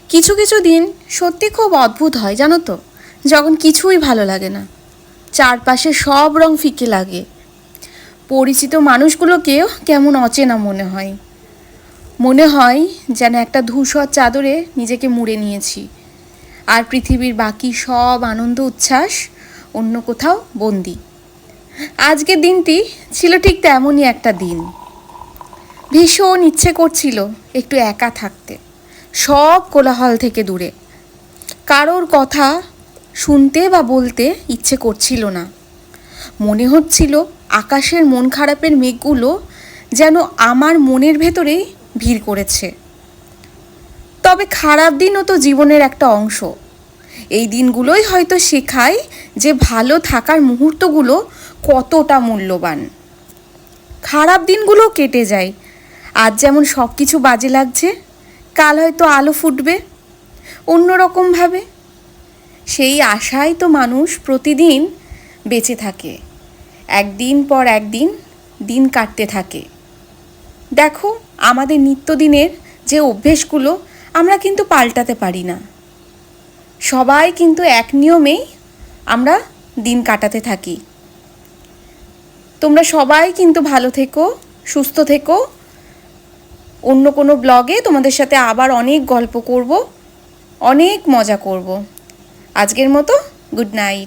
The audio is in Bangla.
কিছু কিছু দিন সত্যি খুব অদ্ভুত হয় জানো তো, যখন কিছুই ভালো লাগে না, চারপাশে সব রং ফিকে লাগে, পরিচিত মানুষগুলোকেও কেমন অচেনা মনে হয়। মনে হয় যেন একটা ধূসর চাদরে নিজেকে মুড়ে নিয়েছি, আর পৃথিবীর বাকি সব আনন্দ উচ্ছ্বাস অন্য কোথাও বন্দি। আজকের দিনটি ছিল ঠিক তেমনই একটা দিন। ভীষণ ইচ্ছে করছিল একটু একা থাকতে, সব কোলাহল থেকে দূরে। কারোর কথা শুনতে বা বলতে ইচ্ছে করছিল না। মনে হচ্ছিল আকাশের মন খারাপের মেঘগুলো যেন আমার মনের ভেতরেই ভিড় করেছে। তবে খারাপ দিনও তো জীবনের একটা অংশ। এই দিনগুলোই হয়তো শেখায় যে ভালো থাকার মুহূর্তগুলো কতটা মূল্যবান। খারাপ দিনগুলো কেটে যায়। আজ যেমন সব কিছু বাজে লাগছে, কাল হয়তো আলো ফুটবে অন্যরকমভাবে। সেই আশায় তো মানুষ প্রতিদিন বেঁচে থাকে, একদিন পর একদিন দিন কাটতে থাকে। দেখো, আমাদের নিত্যদিনের যে অভ্যেসগুলো আমরা কিন্তু পাল্টাতে পারি না। সবাই কিন্তু এক নিয়মেই আমরা দিন কাটাতে থাকি। তোমরা সবাই কিন্তু ভালো থেকো, সুস্থ থেকো। অন্য কোনো ব্লগে তোমাদের সাথে আবার অনেক গল্প করব, অনেক মজা করব। আজকের মতো গুড নাইট।